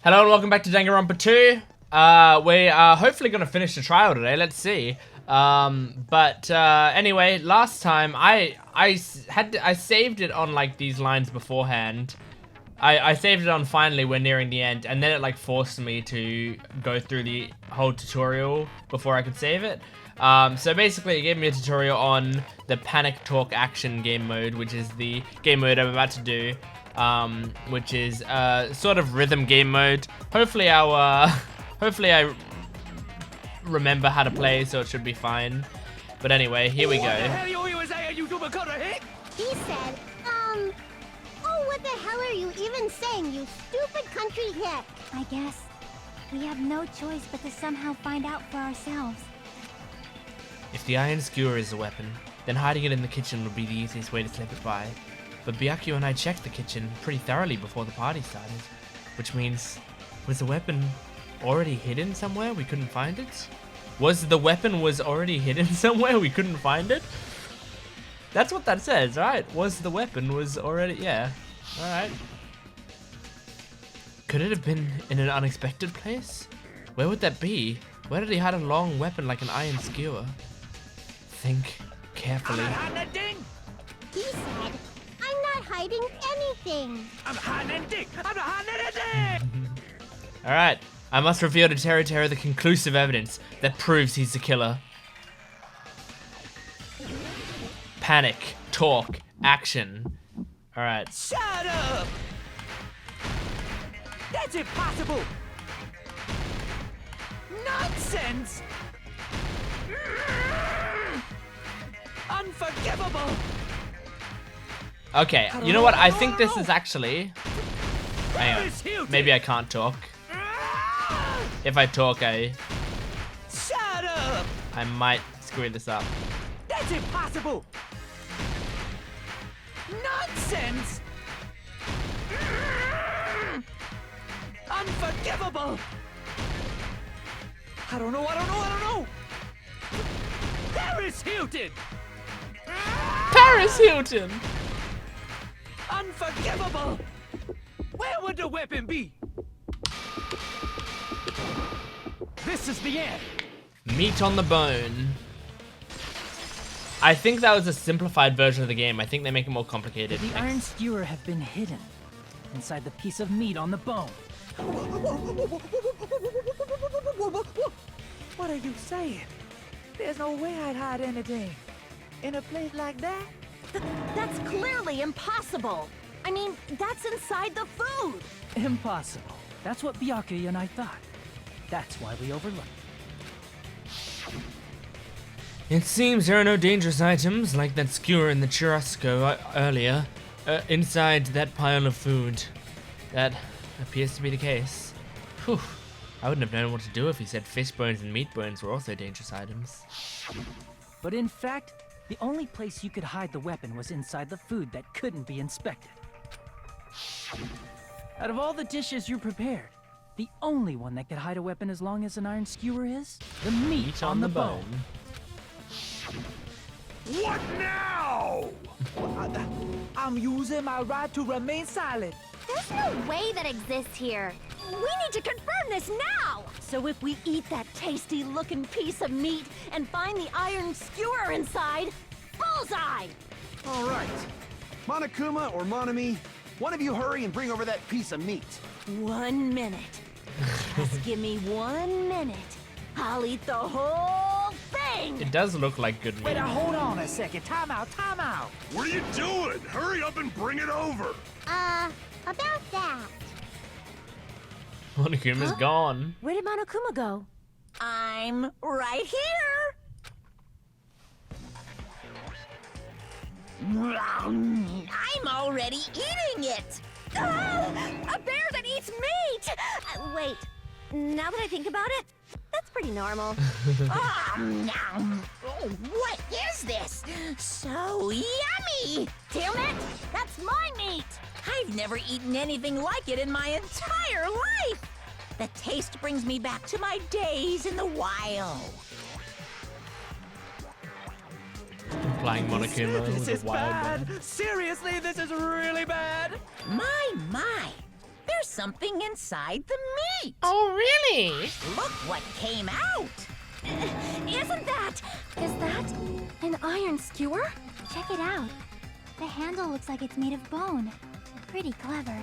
Hello and welcome back to Danganronpa 2. We are hopefully going to finish the trial today. Let's see. Anyway, last time I saved it on like these lines beforehand. I saved it on finally we're nearing the end, and then it like forced me to go through the whole tutorial before I could save it. So basically it gave me a tutorial on the panic talk action game mode, which is the game mode I'm about to do. Which is sort of rhythm game mode. Hopefully I remember how to play, so it should be fine. But anyway, here we go. He said, oh, what the hell are you even saying, you stupid country hick? I guess we have no choice but to somehow find out for ourselves. If the iron skewer is a weapon, then hiding it in the kitchen would be the easiest way to slip it by. But Byakuya and I checked the kitchen pretty thoroughly before the party started. Which means, was the weapon already hidden somewhere we couldn't find it? Was the weapon already hidden somewhere we couldn't find it? That's what that says, right? Was the weapon already, yeah. Alright. Could it have been in an unexpected place? Where would that be? Where did he hide a long weapon like an iron skewer? Think carefully. He said, I'm not hiding anything. I'm hiding anything. I'm not hiding anything. Alright, I must reveal to Terry the conclusive evidence that proves he's the killer. Panic, talk, action. Alright. Shut up. That's impossible. Nonsense. Unforgivable. Okay, you know what? I think this is actually... Hang on. Maybe I can't talk. If I talk, Shut up. I might screw this up. That's impossible. Nonsense. Unforgivable. I don't know. Paris Hilton. Paris Hilton! Unforgivable. Where would the weapon be? This is the end. Meat on the bone. I think that was a simplified version of the game. I think they make it more complicated. The iron skewer have been hidden inside the piece of meat on the bone. What are you saying? There's no way I'd hide anything in a place like that. That's clearly impossible. I mean, that's inside the food. Impossible. That's what Byakuya and I thought. That's why we overlooked. It seems there are no dangerous items like that skewer in the churrasco earlier inside that pile of food. That appears to be the case. Whew. I wouldn't have known what to do if he said fish bones and meat bones were also dangerous items. But in fact, the only place you could hide the weapon was inside the food that couldn't be inspected. Out of all the dishes you prepared, the only one that could hide a weapon as long as an iron skewer is the meat on the bone. What now? I'm using my right to remain silent. There's no way that exists here. We need to confirm this now. So if we eat that tasty-looking piece of meat and find the iron skewer inside, bullseye! All right. Monokuma or Monami, one of you hurry and bring over that piece of meat. 1 minute. Just give me 1 minute. I'll eat the whole thing! It does look like good meat. Wait, hold on a second. Time out. What are you doing? Hurry up and bring it over. About that. Monokuma's gone. Where did Monokuma go? I'm right here! I'm already eating it! A bear that eats meat! Wait, now that I think about it, that's pretty normal. What is this? So yummy! Damn it! That's my meat! I've never eaten anything like it in my entire life! The taste brings me back to my days in the wild. Implying Monokuma This was is a wild bad. man. Seriously, this is really bad. My! There's there's something inside the meat. Oh, really? Look what came out. Isn't that? Is that an iron skewer? Check it out. The handle looks like it's made of bone. Pretty clever.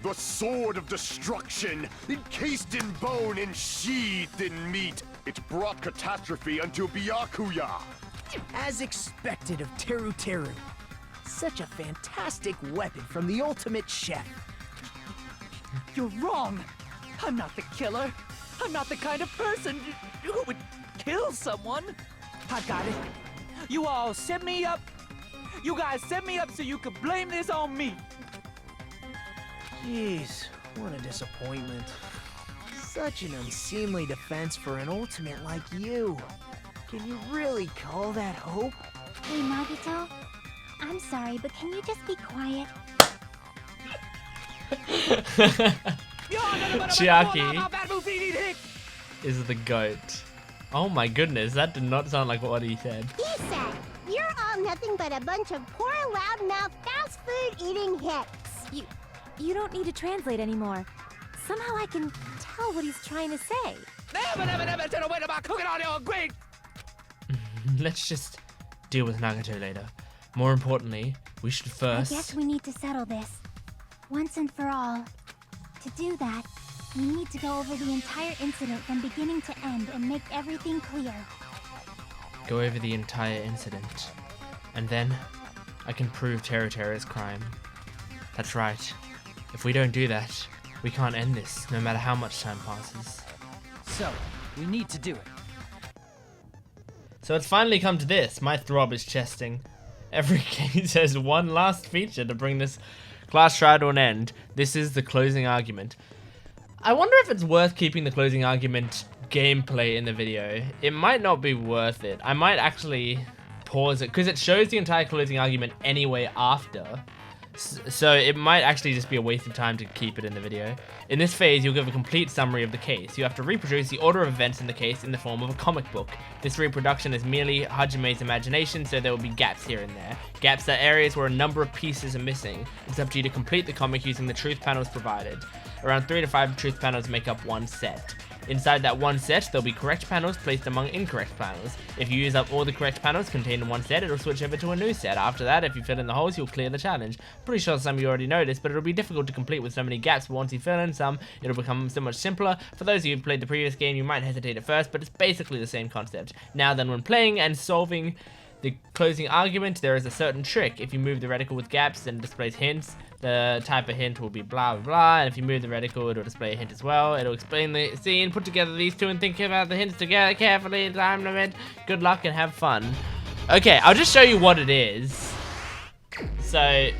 The sword of destruction, encased in bone and sheathed in meat. It brought catastrophe unto Byakuya. As expected of Teru Teru. Such a fantastic weapon from the ultimate chef. You're wrong. I'm not the killer. I'm not the kind of person who would kill someone. I got it. You all set me up. You guys set me up so you could blame this on me. Jeez, what a disappointment. Such an unseemly defense for an ultimate like you. Can you really call that hope? Hey, Nagito. I'm sorry, but can you just be quiet? Chiaki is the goat. Oh my goodness, that did not sound like what he said. He said, "You're all nothing but a bunch of poor, loudmouth, fast food eating hicks." You don't need to translate anymore. Somehow I can tell what he's trying to say. Never tell a word about cooking on your grate. Let's just deal with Nagato later. More importantly, we should first... I guess we need to settle this. Once and for all. To do that, we need to go over the entire incident from beginning to end and make everything clear. Go over the entire incident. And then, I can prove Teru Teru's crime. That's right. If we don't do that, we can't end this, no matter how much time passes. So, we need to do it. So it's finally come to this. My throb is chesting. Every case has one last feature to bring this class trial to an end. This is the closing argument. I wonder if it's worth keeping the closing argument gameplay in the video. It might not be worth it. I might actually pause it, because it shows the entire closing argument anyway after. So it might actually just be a waste of time to keep it in the video. In this phase, you'll give a complete summary of the case. You have to reproduce the order of events in the case in the form of a comic book. This reproduction is merely Hajime's imagination, so there will be gaps here and there. Gaps are areas where a number of pieces are missing. It's up to you to complete the comic using the truth panels provided. Around 3 to 5 truth panels make up one set. Inside that one set, there'll be correct panels placed among incorrect panels. If you use up all the correct panels contained in one set, it'll switch over to a new set. After that, if you fill in the holes, you'll clear the challenge. Pretty sure some of you already know this, but it'll be difficult to complete with so many gaps, but once you fill in some, it'll become so much simpler. For those of you who played the previous game, you might hesitate at first, but it's basically the same concept. Now then, when playing and solving the closing argument, there is a certain trick. If you move the reticle with gaps, then it displays hints. The type of hint will be blah blah blah, and if you move the reticle, it'll display a hint as well. It'll explain the scene, put together these two, and think about the hints together carefully. Time limit. Good luck and have fun. Okay, I'll just show you what it is. So,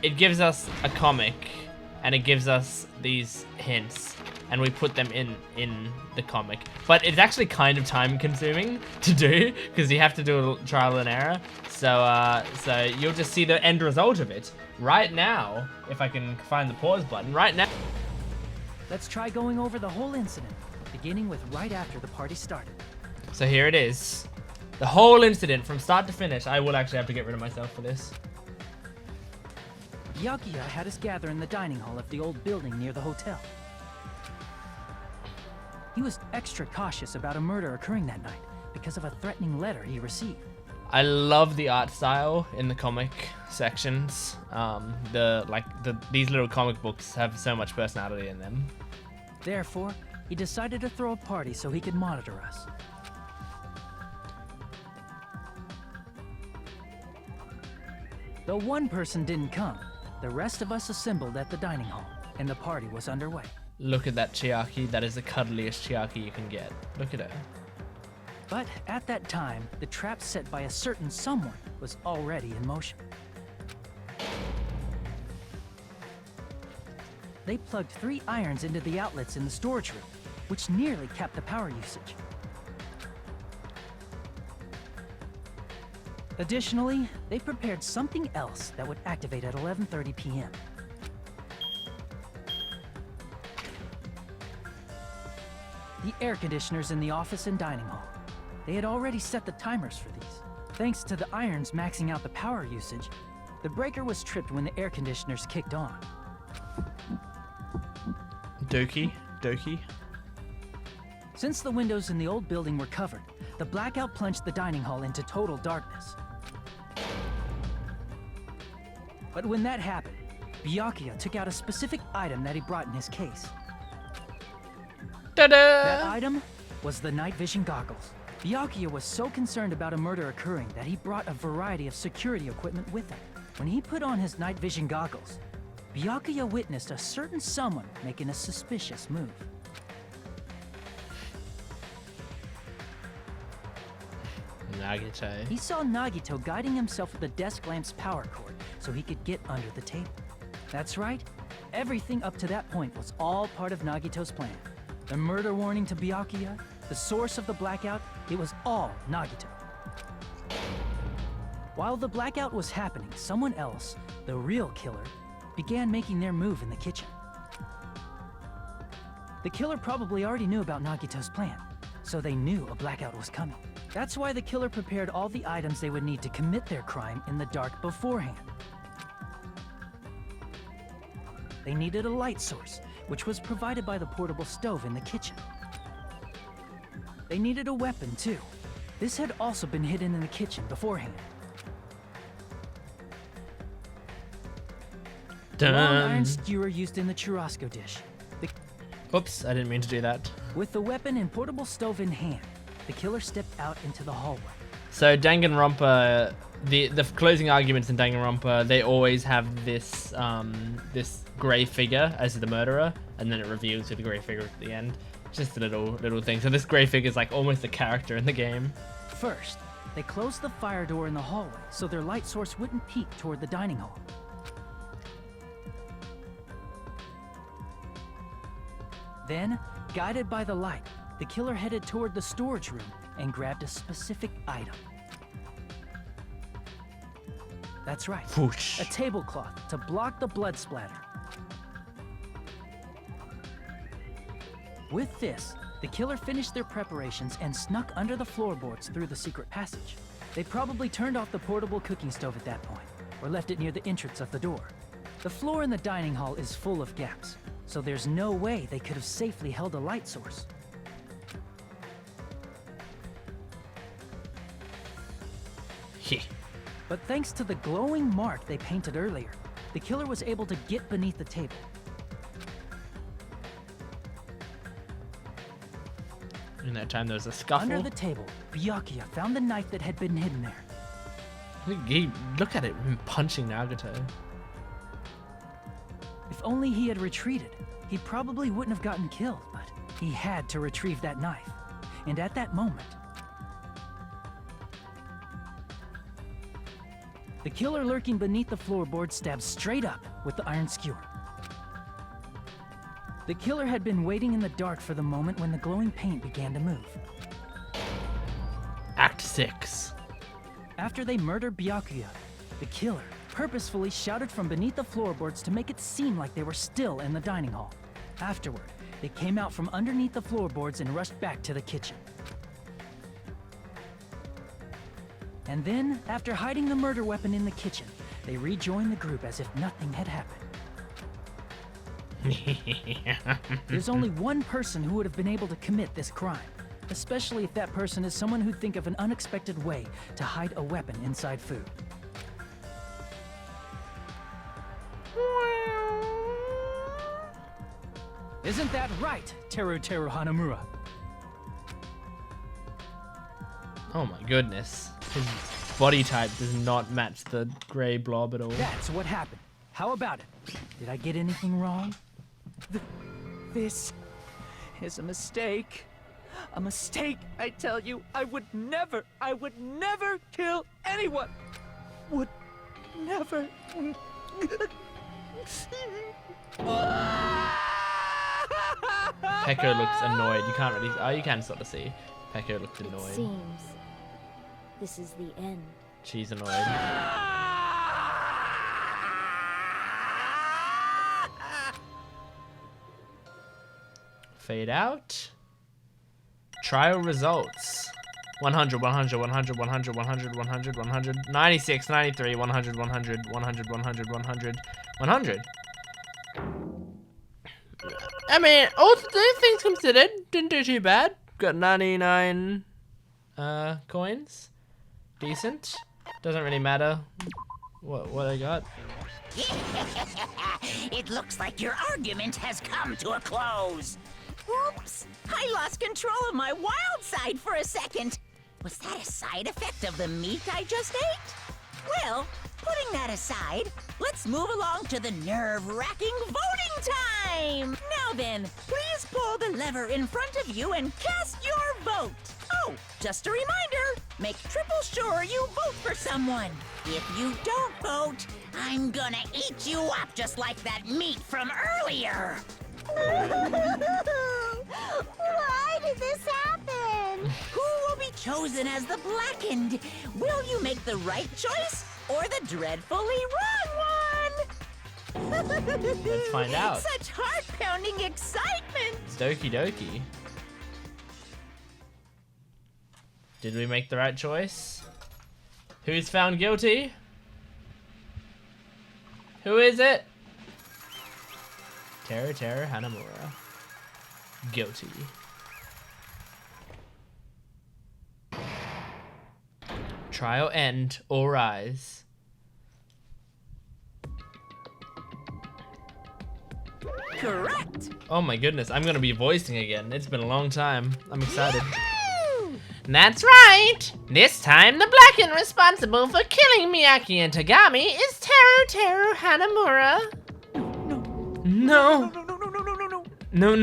it gives us a comic, and it gives us these hints, and we put them in the comic. But it's actually kind of time consuming to do, because you have to do a trial and error. So you'll just see the end result of it right now, if I can find the pause button, right now. Let's try going over the whole incident, beginning with right after the party started. So here it is. The whole incident from start to finish. I will actually have to get rid of myself for this. Yakuya had us gather in the dining hall of the old building near the hotel. He was extra cautious about a murder occurring that night because of a threatening letter he received. I love the art style in the comic sections. These little comic books have so much personality in them. Therefore, he decided to throw a party so he could monitor us. Though one person didn't come, the rest of us assembled at the dining hall, and the party was underway. Look at that Chiaki. That is the cuddliest Chiaki you can get. Look at her. But at that time, the trap set by a certain someone was already in motion. They plugged 3 irons into the outlets in the storage room, which nearly capped the power usage. Additionally, they prepared something else that would activate at 11:30 p.m. The air conditioners in the office and dining hall. They had already set the timers for these. Thanks to the irons maxing out the power usage, the breaker was tripped when the air conditioners kicked on. Doki. Since the windows in the old building were covered, the blackout plunged the dining hall into total darkness. But when that happened, Byakuya took out a specific item that he brought in his case. Ta-da! That item was the night vision goggles. Byakuya was so concerned about a murder occurring that he brought a variety of security equipment with him. When he put on his night vision goggles, Byakuya witnessed a certain someone making a suspicious move. Nagito. He saw Nagito guiding himself with the desk lamp's power cord so he could get under the table. That's right, everything up to that point was all part of Nagito's plan. The murder warning to Byakuya, the source of the blackout, it was all Nagito. While the blackout was happening, someone else, the real killer, began making their move in the kitchen. The killer probably already knew about Nagito's plan, so they knew a blackout was coming. That's why the killer prepared all the items they would need to commit their crime in the dark beforehand. They needed a light source, which was provided by the portable stove in the kitchen. They needed a weapon, too. This had also been hidden in the kitchen beforehand. The long iron skewer used in the churrasco dish. Oops, I didn't mean to do that. With the weapon and portable stove in hand, the killer stepped out into the hallway. So Danganronpa, the closing arguments in Danganronpa, they always have this this grey figure as the murderer, and then it reveals who the grey figure is at the end. Just a little thing. So this grey figure is like almost a character in the game. First, they closed the fire door in the hallway so their light source wouldn't peek toward the dining hall. Then, guided by the light, the killer headed toward the storage room and grabbed a specific item. That's right, Whoosh. a tablecloth to block the blood splatter. With this, the killer finished their preparations and snuck under the floorboards through the secret passage. They probably turned off the portable cooking stove at that point, or left it near the entrance of the door. The floor in the dining hall is full of gaps, so there's no way they could have safely held a light source. But thanks to the glowing mark they painted earlier, the killer was able to get beneath the table. In that time, there was a scuffle. Under the table, Byakuya found the knife that had been hidden there. Look at it, him punching Nagito. If only he had retreated, he probably wouldn't have gotten killed, but he had to retrieve that knife. And at that moment, the killer lurking beneath the floorboard stabbed straight up with the iron skewer. The killer had been waiting in the dark for the moment when the glowing paint began to move. Act 6. After they murdered Byakuya, the killer purposefully shouted from beneath the floorboards to make it seem like they were still in the dining hall. Afterward, they came out from underneath the floorboards and rushed back to the kitchen. And then, after hiding the murder weapon in the kitchen, they rejoined the group as if nothing had happened. There's only one person who would have been able to commit this crime, especially if that person is someone who'd think of an unexpected way to hide a weapon inside food. Isn't that right, Teru Hanamura? Oh my goodness. His body type does not match the grey blob at all. That's what happened. How about it? Did I get anything wrong? This is a mistake. A mistake, I tell you. I would never kill anyone. Would never. Peko looks annoyed. You can't really... Oh, you can sort of see. Peko looks It annoyed. seems this is the end. She's annoyed. Fade out. Trial results. 100, 100, 100, 100, 100, 100, 100, 96, 93, 100, 100, 100, 100, 100, 100. I mean, all the things considered, didn't do too bad. Got 99 coins. Decent. Doesn't really matter what I got. It looks like your argument has come to a close. Oops, I lost control of my wild side for a second. Was that a side effect of the meat I just ate? Well, putting that aside, let's move along to the nerve-wracking voting time! Now then, please pull the lever in front of you and cast your vote. Oh, just a reminder, make triple sure you vote for someone. If you don't vote, I'm gonna eat you up just like that meat from earlier. Why did this happen? Who will be chosen as the blackened? Will you make the right choice or the dreadfully wrong one? Let's find out. Such heart-pounding excitement! Doki doki. Did we make the right choice? Who's found guilty? Who is it? Teru Hanamura. Guilty. Trial end, all rise. Correct! Oh my goodness, I'm gonna be voicing again. It's been a long time. I'm excited. That's right! This time the blackened responsible for killing Miyaki and Tagami is Teru Hanamura. No. No.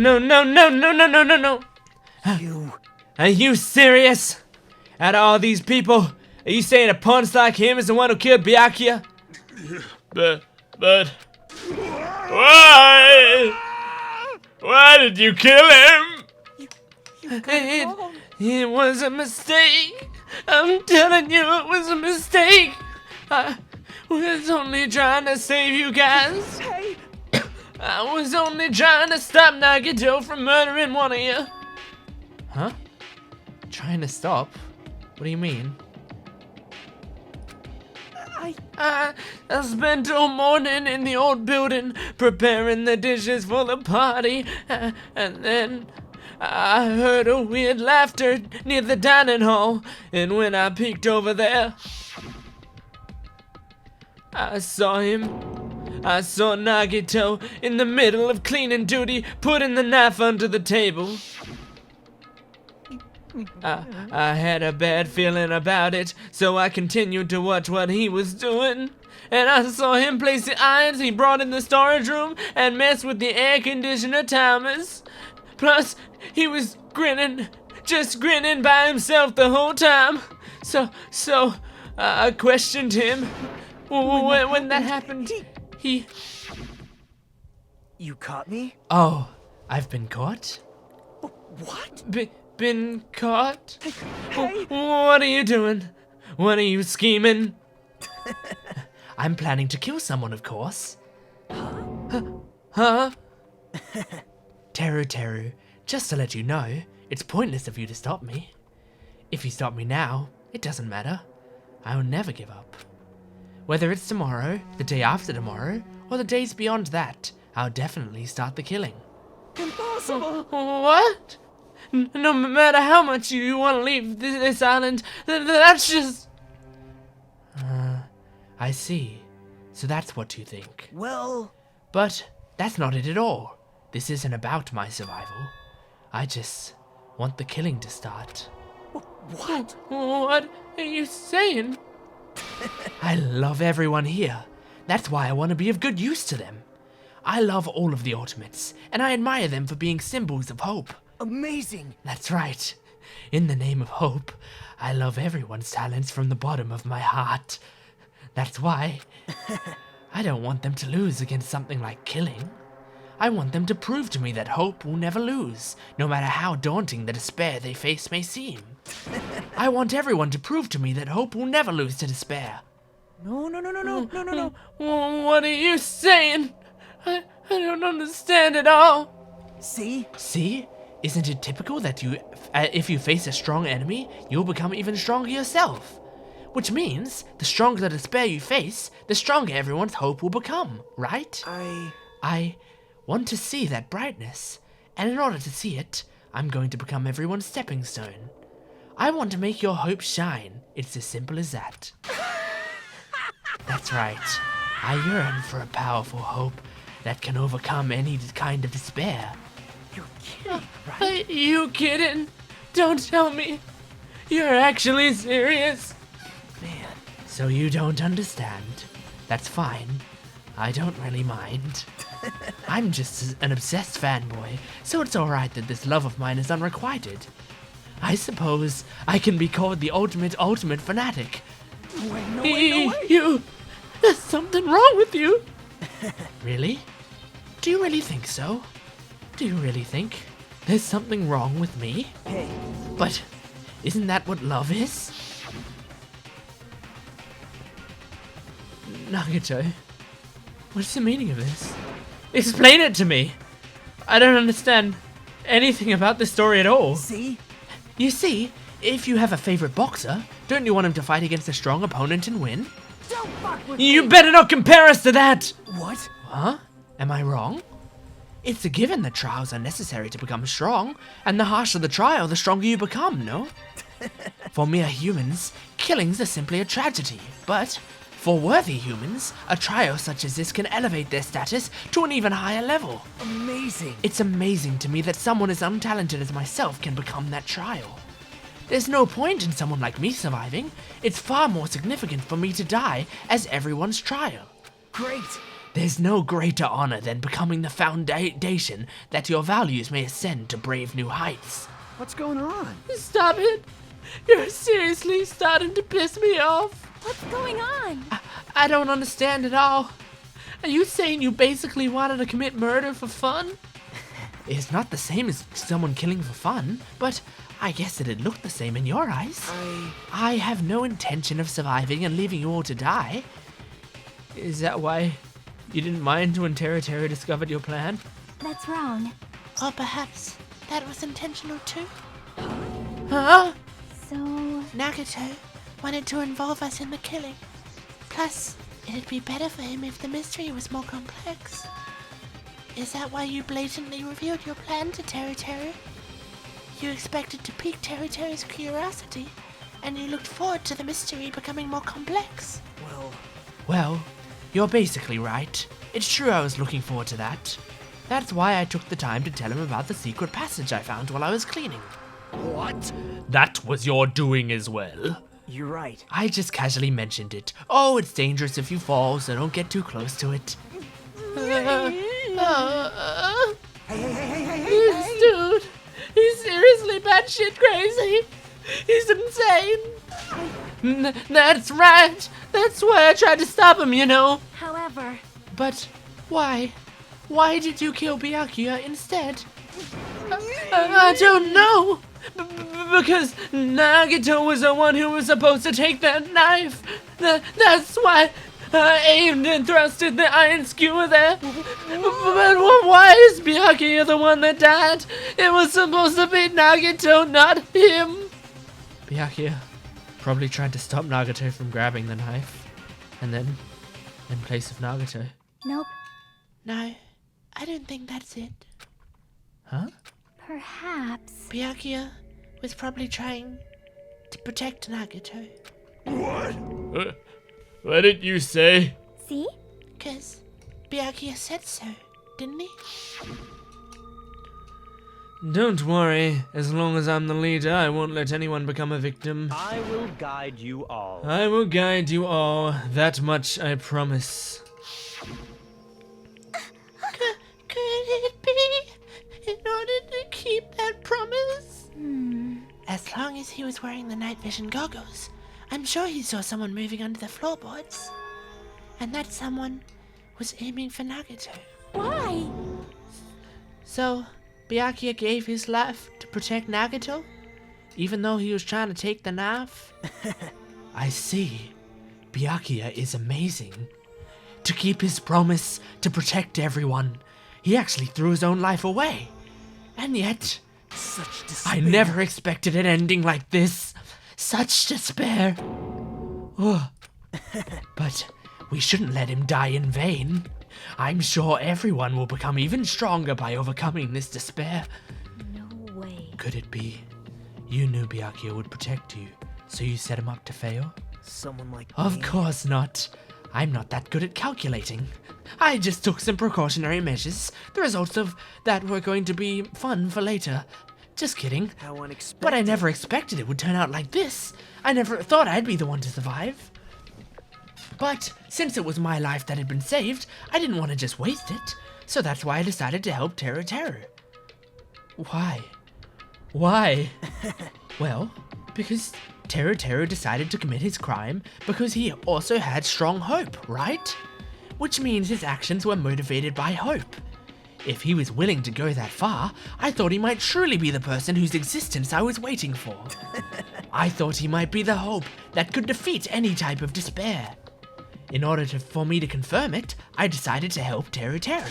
You. Are you serious? Out of all these people, are you saying a punch like him is the one who killed Byakuya? But why? Why did you kill him? It was a mistake. I'm telling you, it was a mistake. I was only trying to save you guys. Hey. I was only trying to stop Nagito from murdering one of you. Huh? Trying to stop? What do you mean? I spent all morning in the old building preparing the dishes for the party, and then I heard a weird laughter near the dining hall, and when I peeked over there, I saw Nagito in the middle of cleaning duty, putting the knife under the table. I had a bad feeling about it, so I continued to watch what he was doing. And I saw him place the irons he brought in the storage room and mess with the air conditioner timers. Plus, he was grinning, just grinning by himself the whole time. So I questioned him. When that happened, he... You caught me? Oh, I've been caught? What? Been caught? Hey. What are you doing? What are you scheming? I'm planning to kill someone, of course. Huh? Teru, just to let you know, it's pointless of you to stop me. If you stop me now, it doesn't matter. I will never give up. Whether it's tomorrow, the day after tomorrow, or the days beyond that, I'll definitely start the killing. Impossible! What? No matter how much you want to leave this island, that's just... I see. So that's what you think. Well... But that's not it at all. This isn't about my survival. I just want the killing to start. What? What are you saying? I love everyone here. That's why I want to be of good use to them. I love all of the Ultimates, and I admire them for being symbols of hope. Amazing! That's right. In the name of hope, I love everyone's talents from the bottom of my heart. That's why I don't want them to lose against something like killing. I want them to prove to me that hope will never lose, no matter how daunting the despair they face may seem. I want everyone to prove to me that hope will never lose to despair. No. What are you saying? I don't understand at all. See? See? Isn't it typical that if you face a strong enemy, you'll become even stronger yourself? Which means, the stronger the despair you face, the stronger everyone's hope will become, right? want to see that brightness. And in order to see it, I'm going to become everyone's stepping stone. I want to make your hope shine. It's as simple as that. That's right. I yearn for a powerful hope that can overcome any kind of despair. You're kidding, right? Are you kidding? Don't tell me. You're actually serious. Man, So you don't understand. That's fine. I don't really mind. I'm just an obsessed fanboy, so it's alright that this love of mine is unrequited. I suppose I can be called the ultimate fanatic. wait, no way, no way. You! There's something wrong with you! Really? Do you really think so? Do you really think there's something wrong with me? Hey, But isn't that what love is? Nagato, what's the meaning of this? Explain it to me! I don't understand anything about this story at all. see? You see, if you have a favorite boxer, don't you want him to fight against a strong opponent and win? Don't fuck with You me. better not compare us to that! What? Huh? Am I wrong? It's a given that trials are necessary to become strong, and the harsher the trial, the stronger you become, no? For mere humans, killings are simply a tragedy, but for worthy humans, a trial such as this can elevate their status to an even higher level. Amazing. It's amazing to me that someone as untalented as myself can become that trial. There's no point in someone like me surviving. It's far more significant for me to die as everyone's trial. Great. There's no greater honor than becoming the foundation that your values may ascend to brave new heights. What's going on? Stop it! You're seriously starting to piss me off. What's going on? I don't understand at all. Are you saying you basically wanted to commit murder for fun? It's not the same as someone killing for fun, but I guess it'd look the same in your eyes. I have no intention of surviving and leaving you all to die. Is that why you didn't mind when Teru discovered your plan? That's wrong. Or perhaps that was intentional too? Huh? So, Nagato wanted to involve us in the killing. Plus, it'd be better for him if the mystery was more complex. Is that why you blatantly revealed your plan to Teru? You expected to pique Teru's curiosity, and you looked forward to the mystery becoming more complex. Well, you're basically right. It's true I was looking forward to that. That's why I took the time to tell him about the secret passage I found while I was cleaning. What? That was your doing as well. You're right. I just casually mentioned it. Oh, it's dangerous if you fall, so don't get too close to it. This dude, he's seriously batshit crazy. He's insane. That's right. That's why I tried to stop him, you know. However, But why? Why did you kill Byakuya instead? I don't know. Because Nagato was the one who was supposed to take that knife. That's why I aimed and thrusted the iron skewer there. But why is Byakuya the one that died? It was supposed to be Nagato, not him. Byakuya probably tried to stop Nagato from grabbing the knife. And then, in place of Nagato. nope. No, I don't think that's it. Huh? Perhaps. Byakuya was probably trying to protect Nagato. What? What did you say? See? 'Cause Byakuya said so, didn't he? Don't worry. As long as I'm the leader, I won't let anyone become a victim. I will guide you all. I will guide you all. That much I promise. Could it be in order to keep that promise? As long as he was wearing the night vision goggles, I'm sure he saw someone moving under the floorboards. And that someone was aiming for Nagato. why? So, Byakuya gave his life to protect Nagato? Even though he was trying to take the knife? I see. Byakuya is amazing. To keep his promise to protect everyone, he actually threw his own life away. And yet, Such despair. I never expected an ending like this. Such despair. Oh. But we shouldn't let him die in vain. I'm sure everyone will become even stronger by overcoming this despair. No way. Could it be you knew Byakuya would protect you, so you set him up to fail? Someone like Of me. course not. I'm not that good at calculating. I just took some precautionary measures. The results of that were going to be fun for later. Just kidding. How unexpected. But I never expected it would turn out like this. I never thought I'd be the one to survive. But since it was my life that had been saved, I didn't want to just waste it. So that's why I decided to help Teru Teru. Why? Why? Well, because Teru Teru decided to commit his crime because he also had strong hope, right? Which means his actions were motivated by hope. If he was willing to go that far, I thought he might truly be the person whose existence I was waiting for. I thought he might be the hope that could defeat any type of despair. In order for me to confirm it, I decided to help Teru Teru.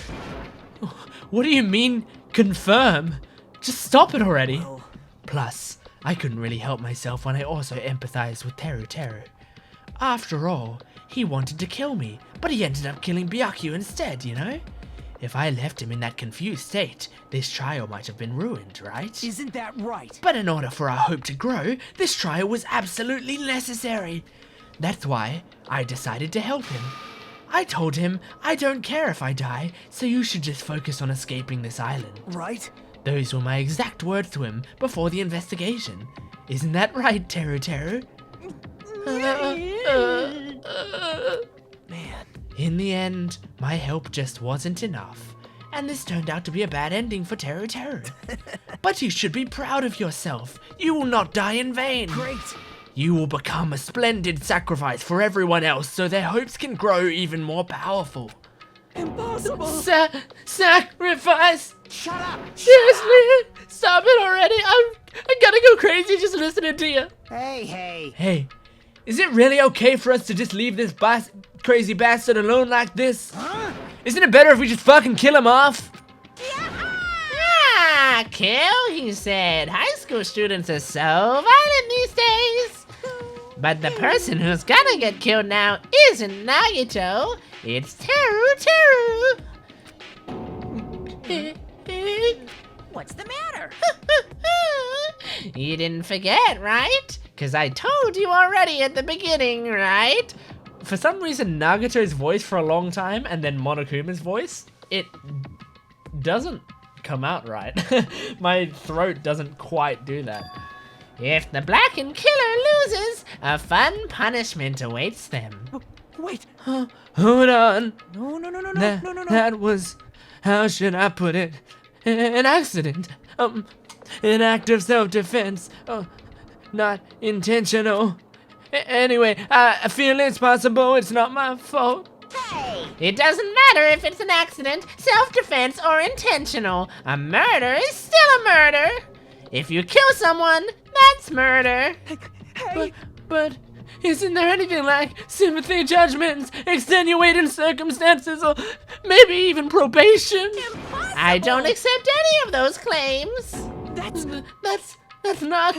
What do you mean, confirm? Just stop it already. Well, Plus, I couldn't really help myself when I also empathized with Teru Teru. After all, he wanted to kill me, but he ended up killing Byakuya instead, you know? If I left him in that confused state, this trial might have been ruined, right? isn't that right? But in order for our hope to grow, this trial was absolutely necessary. That's why I decided to help him. I told him, I don't care if I die, so you should just focus on escaping this island. Right? Those were my exact words to him before the investigation. Isn't that right, Teru Teru? Man. In the end, my help just wasn't enough, and this turned out to be a bad ending for Teru Teru. But you should be proud of yourself. You will not die in vain. Great. You will become a splendid sacrifice for everyone else so their hopes can grow even more powerful. Impossible. Sacrifice? Shut up. Seriously? Stop it already. I'm gonna go crazy just listening to you. Hey. Hey, is it really okay for us to just leave this crazy bastard alone like this? Huh? Isn't it better if we just fucking kill him off? Yeah, kill, he said. High school students are so violent these days. But the person who's gonna get killed now isn't Nagito. It's Teru Teru. What's the matter? You didn't forget, right? Because I told you already at the beginning, right? For some reason, Nagito's voice for a long time and then Monokuma's voice, it doesn't come out right. My throat doesn't quite do that. If the blackened killer loses, a fun punishment awaits them. Wait. Hold on. No. That was, how should I put it? An accident. An act of self-defense. Not intentional. Anyway, I feel it's possible. It's not my fault. Hey! It doesn't matter if it's an accident, self-defense, or intentional. A murder is still a murder. If you kill someone, that's murder. Hey. But isn't there anything like sympathy, judgments, extenuating circumstances, or maybe even probation? Impossible! I don't accept any of those claims. That's not.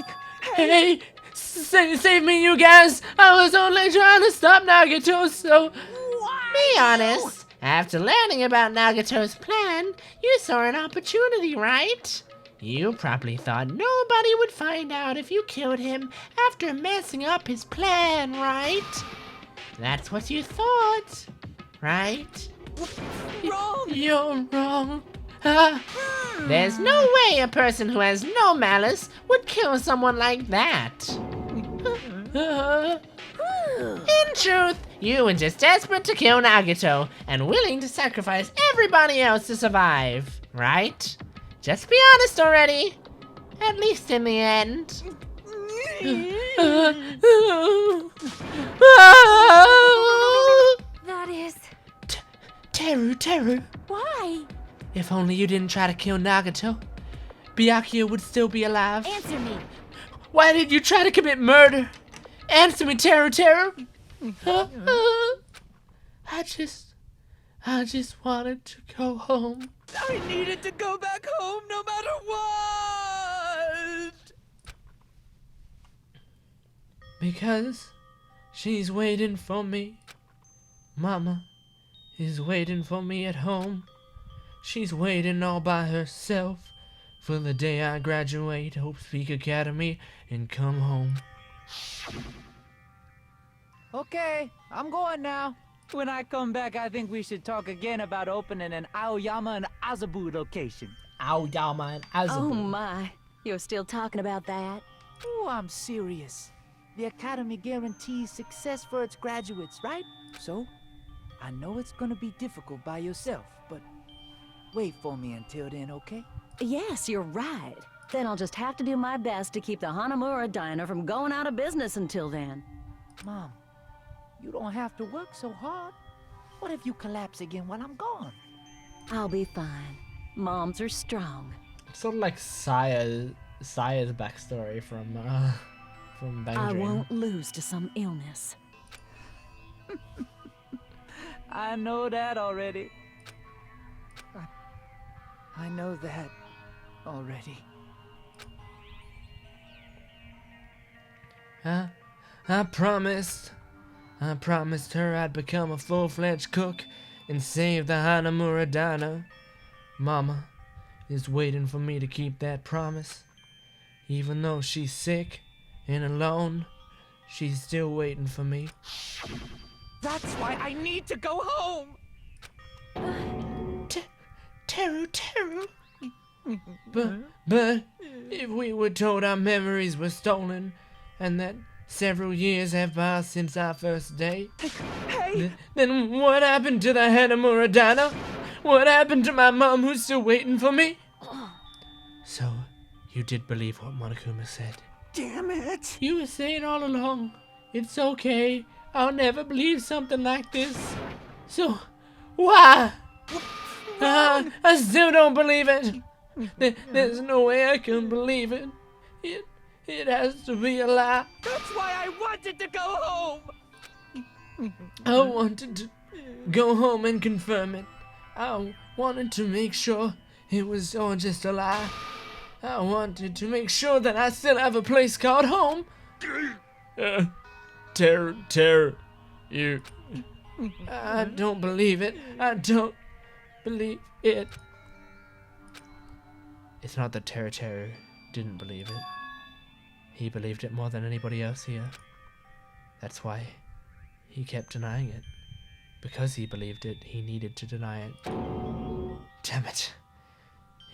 Hey, save me, you guys. I was only trying to stop Nagito, so. Be honest. After learning about Nagito's plan, you saw an opportunity, right? You probably thought nobody would find out if you killed him after messing up his plan, right? That's what you thought, right? Wrong. You're wrong. There's no way a person who has no malice would kill someone like that. In truth, you were just desperate to kill Nagito and willing to sacrifice everybody else to survive, right? Just be honest already. At least in the end. That is... Teru. Why? If only you didn't try to kill Nagito, Byakuya would still be alive. Answer me. Why did you try to commit murder? Answer me, Teru. I just wanted to go home. I needed to go back home no matter what. Because she's waiting for me. Mama is waiting for me at home. She's waiting all by herself for the day I graduate Hope Peak Academy and come home. Okay, I'm going now. When I come back, I think we should talk again about opening an Aoyama and Azabu location. Aoyama and Azabu. Oh my, you're still talking about that? Oh, I'm serious. The Academy guarantees success for its graduates, right? So, I know it's gonna be difficult by yourself, but wait for me until then, okay? Yes, you're right. Then I'll just have to do my best to keep the Hanamura Diner from going out of business until then. Mom, you don't have to work so hard. What if you collapse again while I'm gone? I'll be fine. Moms are strong. Sort of like Saya's backstory from Bang I Dream. won't lose to some illness. I know that already. I know that already. I promised her I'd become a full-fledged cook and save the Hanamura Diner. Mama is waiting for me to keep that promise. Even though she's sick and alone, she's still waiting for me. That's why I need to go home! Teru. But if we were told our memories were stolen and that several years have passed since our first date, then what happened to the Hanamura Diner? What happened to my mom who's still waiting for me? So, you did believe what Monokuma said. Damn it! You were saying all along, it's okay, I'll never believe something like this. So, why? I still don't believe it. There's no way I can believe it. It has to be a lie. That's why I wanted to go home! I wanted to go home and confirm it. I wanted to make sure it was all just a lie. I wanted to make sure that I still have a place called home. Terror, you. I don't believe it. I don't believe it. It's not that Terror didn't believe it. He believed it more than anybody else here. That's why he kept denying it. Because he believed it, he needed to deny it. Damn it.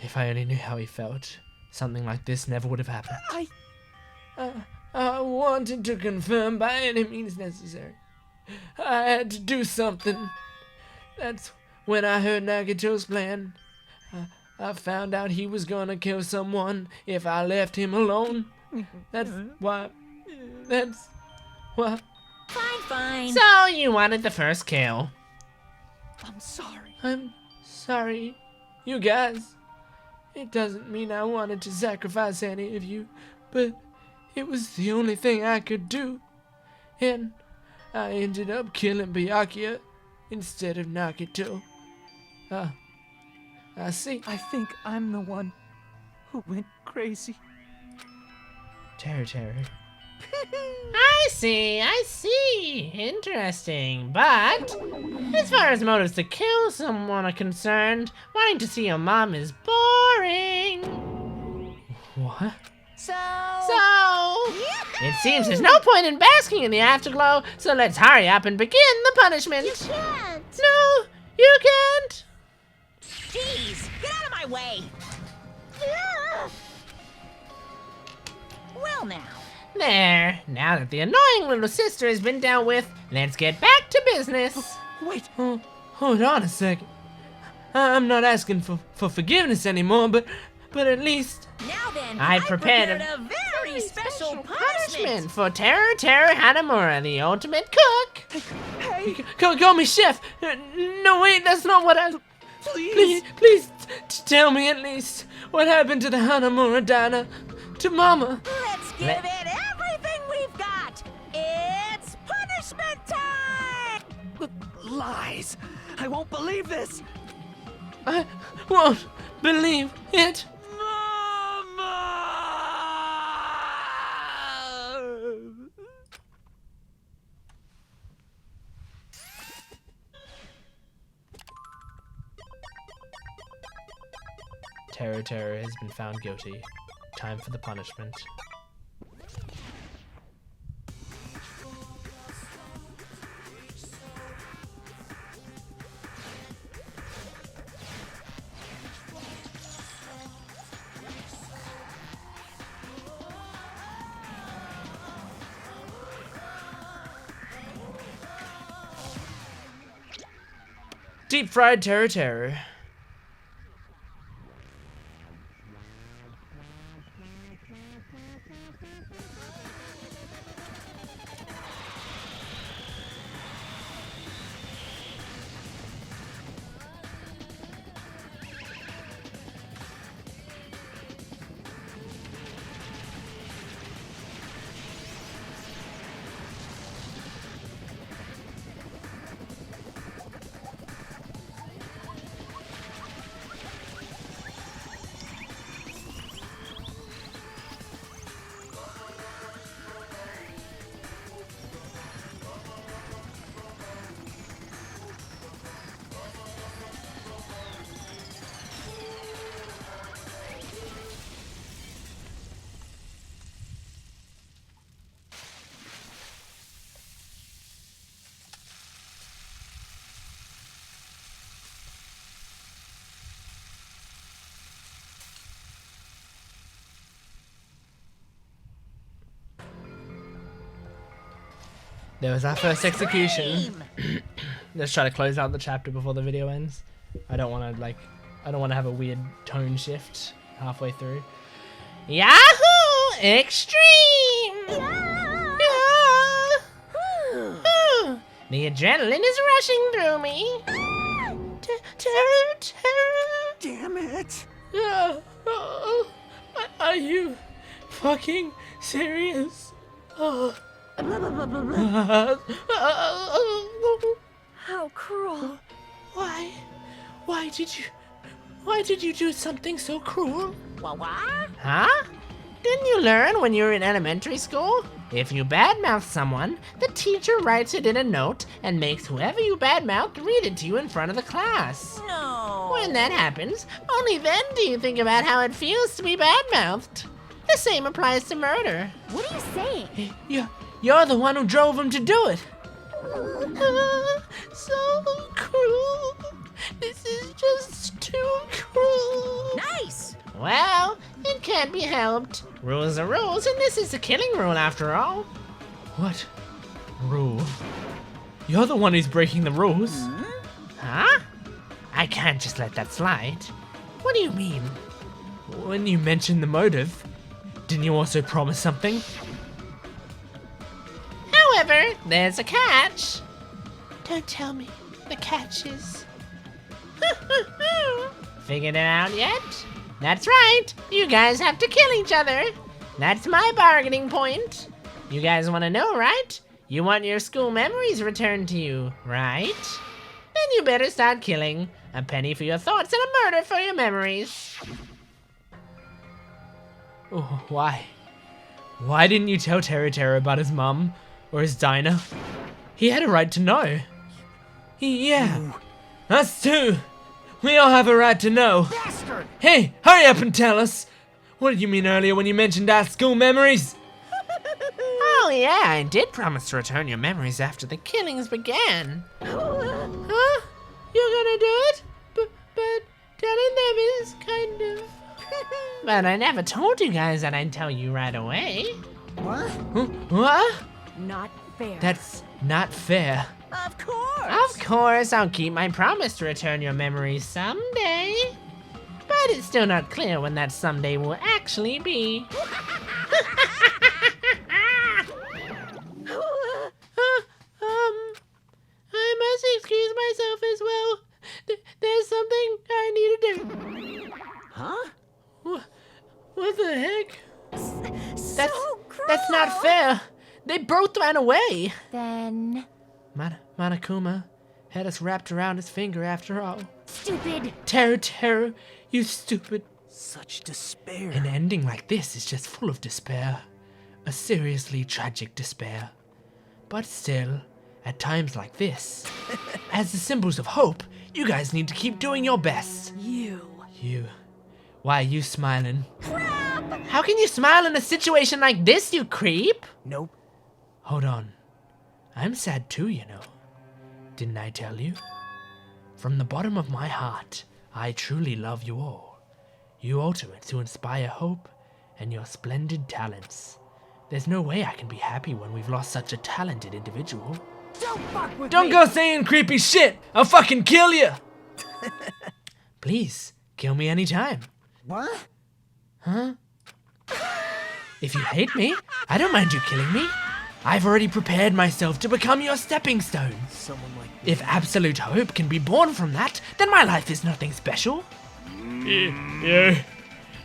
If I only knew how he felt, something like this never would have happened. I wanted to confirm by any means necessary. I had to do something. That's when I heard Nagito's plan. I found out he was gonna kill someone if I left him alone. That's why. Fine. So you wanted the first kill. I'm sorry. I'm sorry, you guys. It doesn't mean I wanted to sacrifice any of you, but it was the only thing I could do. And I ended up killing Byakuya instead of Nagito. I see. I think I'm the one who went crazy. Terror. I see. Interesting. But as far as motives to kill someone are concerned, wanting to see your mom is boring. What? So It seems there's no point in basking in the afterglow, so let's hurry up and begin the punishment. you can't. No, you can't. Jeez, get out of my way. Well now. There, now that the annoying little sister has been dealt with, let's get back to business. Wait, Hold on a second. I'm not asking for forgiveness anymore, but at least Now then, I I prepared a very special punishment. for Terror Hanamura, the ultimate cook. hey, Call me chef. No, wait, that's not what I... Please tell me at least what happened to the Hanamura Diner, to Mama. Let's give it everything we've got. It's punishment time. lies! I won't believe this! I won't believe it. Teru Teru has been found guilty. Time for the punishment. Deep fried Teru Teru. There was our first execution. Let's try to close out the chapter before the video ends. I don't want to have a weird tone shift halfway through. Yahoo! Extreme! Yeah. The adrenaline is rushing through me. Terror. Damn it! Are you fucking serious? How cruel. Why did you do something so cruel? What? Huh? Didn't you learn when you were in elementary school? If you badmouth someone, the teacher writes it in a note and makes whoever you badmouthed read it to you in front of the class. No. When that happens, only then do you think about how it feels to be badmouthed. The same applies to murder. What are you saying? You're the one who drove him to do it. So cruel. This is just too cruel. Nice. Well, it can't be helped. Rules are rules, and this is a killing rule after all. What rule? You're the one who's breaking the rules. Huh? I can't just let that slide. What do you mean? When you mentioned the motive, didn't you also promise something? However, there's a catch. Don't tell me the catch is... Figured it out yet? That's right. You guys have to kill each other. That's my bargaining point. You guys want to know, right? You want your school memories returned to you, right? Then you better start killing. A penny for your thoughts and a murder for your memories. Oh, why? Why didn't you tell Teru Teru about his mum or his diner? He had a right to know. Yeah, us too. We all have a right to know. Bastard! Hey, hurry up and tell us. What did you mean earlier when you mentioned our school memories? Oh yeah, I did promise to return your memories after the killings began. Huh? You're gonna do it? But telling them is kind of... But I never told you guys that I'd tell you right away. What? What? Not fair. That's not fair. Of course. Of course, I'll keep my promise to return your memories someday. But it's still not clear when that someday will actually be. I must excuse myself as well. There's something I need to do. Huh? What the heck? So cruel. That's not fair. They both ran away. Then... Monokuma had us wrapped around his finger after all. Stupid! Teru, you stupid. Such despair. An ending like this is just full of despair. A seriously tragic despair. But still, at times like this, as the symbols of hope, you guys need to keep doing your best. You. Why are you smiling? Crap! How can you smile in a situation like this, you creep? Nope. Hold on. I'm sad too, you know. Didn't I tell you? From the bottom of my heart, I truly love you all. You ultimates who inspire hope and your splendid talents. There's no way I can be happy when we've lost such a talented individual. Don't fuck with Don't me! go saying creepy shit! I'll fucking kill you! Please, kill me anytime. What? Huh? If you hate me, I don't mind you killing me. I've already prepared myself to become your stepping stone. Someone like me. If absolute hope can be born from that, then my life is nothing special. Yeah.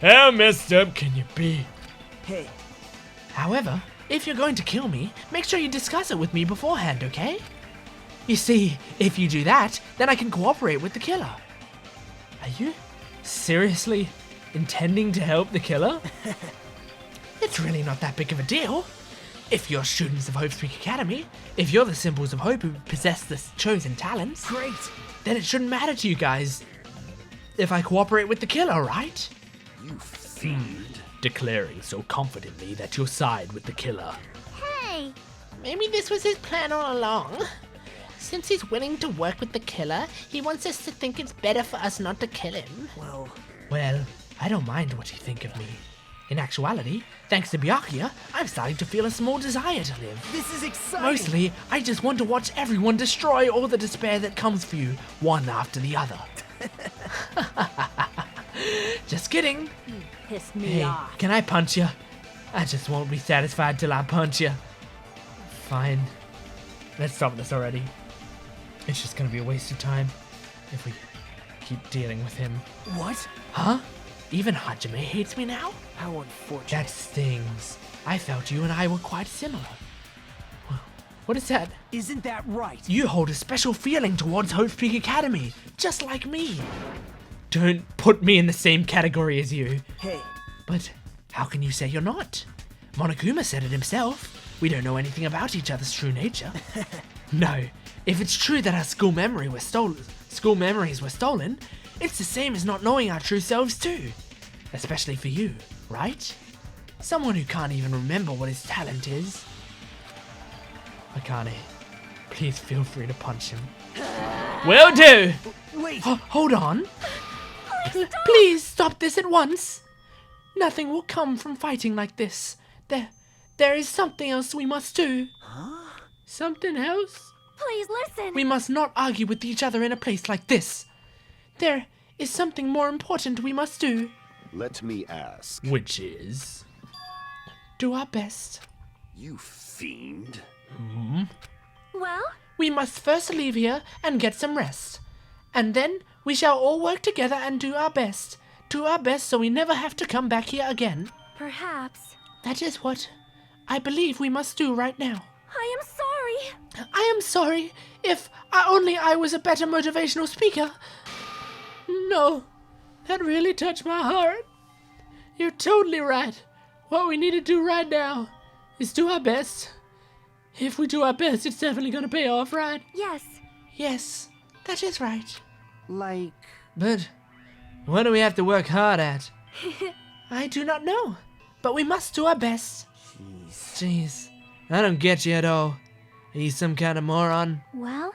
How messed up can you be? Hey, However, if you're going to kill me, make sure you discuss it with me beforehand, okay? You see, if you do that, then I can cooperate with the killer. Are you seriously intending to help the killer? It's really not that big of a deal. If you're students of Hope's Peak Academy, if you're the symbols of hope who possess the chosen talents, great. then it shouldn't matter to you guys if I cooperate with the killer, right? You fiend. Declaring so confidently that you'll side with the killer. Hey! Maybe this was his plan all along. Since he's willing to work with the killer, he wants us to think it's better for us not to kill him. Well, I don't mind what you think of me. In actuality, thanks to Byakuya, I'm starting to feel a small desire to live. this is exciting. Mostly, I just want to watch everyone destroy all the despair that comes for you, one after the other. Just kidding. Piss me Hey, off. can I punch you? I just won't be satisfied till I punch you. Fine. Let's stop this already. It's just gonna be a waste of time if we keep dealing with him. What? Huh? Even Hajime hates me now? How unfortunate. That stings. I felt you and I were quite similar. What is that? Isn't that right? You hold a special feeling towards Hope's Peak Academy, just like me. Don't put me in the same category as you. Hey, But how can you say you're not? Monokuma said it himself. We don't know anything about each other's true nature. No, if it's true that our school memories were stolen, it's the same as not knowing our true selves too. Especially for you, right? Someone who can't even remember what his talent is. Akane, please feel free to punch him. Will do! wait. Hold on. Please stop this at once. Nothing will come from fighting like this. There is something else we must do. Huh? Something else? Please listen! We must not argue with each other in a place like this. There is something more important we must do. Let me ask. Which is? Do our best. You fiend. Well, We must first leave here and get some rest. And then we shall all work together and do our best. Do our best so we never have to come back here again. perhaps. That is what I believe we must do right now. I am sorry. I am sorry if only I was a better motivational speaker. No, that really touched my heart. You're totally right. What we need to do right now is do our best. If we do our best, it's definitely going to pay off, right? Yes. Yes, that is right. Like, But what do we have to work hard at? I do not know, but we must do our best. Jeez, I don't get you at all. Are you some kind of moron? Well,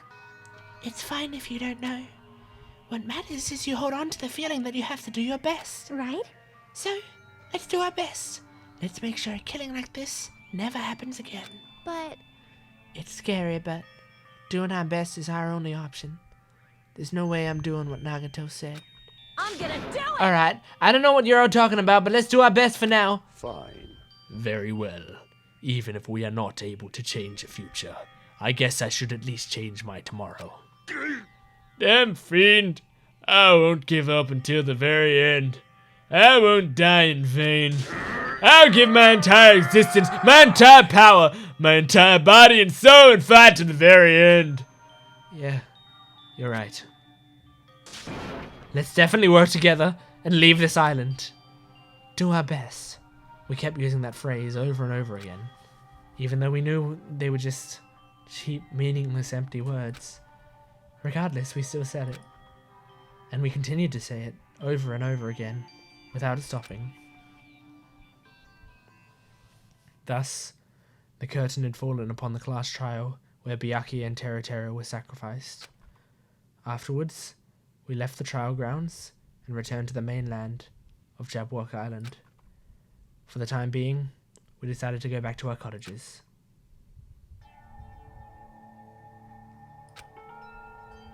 It's fine if you don't know. What matters is you hold on to the feeling that you have to do your best. right? So, let's do our best. Let's make sure a killing like this never happens again. But It's scary, but doing our best is our only option. There's no way I'm doing what Nagato said. I'm gonna do it! Alright, I don't know what you're all talking about, but let's do our best for now. Fine. Very well. Even if we are not able to change the future, I guess I should at least change my tomorrow. Damn fiend. I won't give up until the very end. I won't die in vain. I'll give my entire existence, my entire power, my entire body and soul and fight to the very end. Yeah, you're right. Let's definitely work together and leave this island. Do our best. We kept using that phrase over and over again, even though we knew they were just cheap, meaningless, empty words. Regardless, we still said it. And we continued to say it over and over again, without stopping. Thus, the curtain had fallen upon the class trial where Byakuya and Teru were sacrificed. Afterwards, we left the trial grounds and returned to the mainland of Jabberwock Island. For the time being, we decided to go back to our cottages.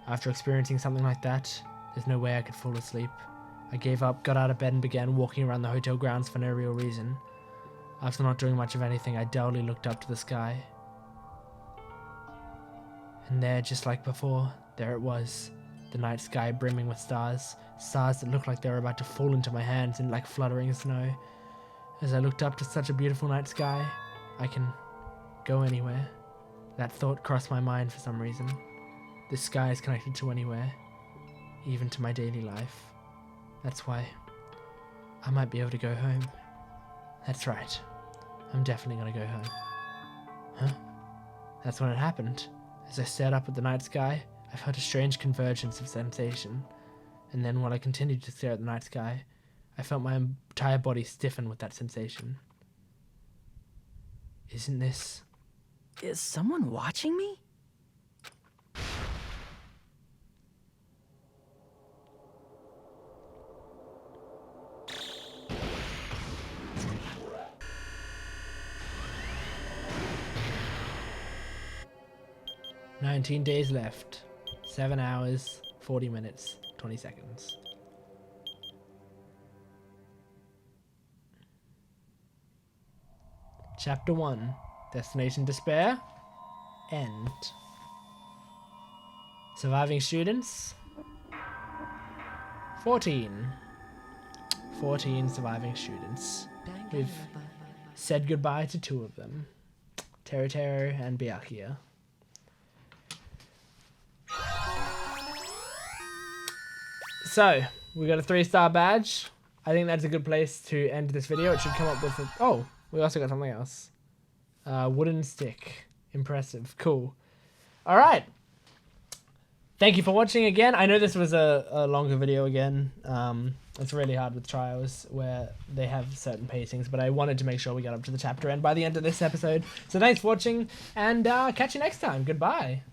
After experiencing something like that, there's no way I could fall asleep. I gave up, got out of bed and began walking around the hotel grounds for no real reason. After not doing much of anything, I dully looked up to the sky. And there, just like before, there it was. The night sky brimming with stars. Stars that looked like they were about to fall into my hands in like fluttering snow. As I looked up to such a beautiful night sky, I can go anywhere. That thought crossed my mind for some reason. This sky is connected to anywhere, even to my daily life. That's why I might be able to go home. That's right. I'm definitely gonna go home. Huh? That's when it happened. As I stared up at the night sky, I felt a strange convergence of sensation. And then while I continued to stare at the night sky, I felt my entire body stiffen with that sensation. Isn't this... Is someone watching me? "19 days left. 7 hours, 40 minutes, 20 seconds. Chapter 1. Destination Despair. End. Surviving students. 14. 14 surviving students. We've said goodbye to 2 of them. Teru and Byakuya. So, we got a 3-star badge. I think that's a good place to end this video. It should come up with a... Oh, we also got something else. Wooden stick. Impressive. Cool. Alright. Thank you for watching again. I know this was a longer video again. It's really hard with trials where they have certain pacings, but I wanted to make sure we got up to the chapter end by the end of this episode. So thanks for watching, and catch you next time. Goodbye.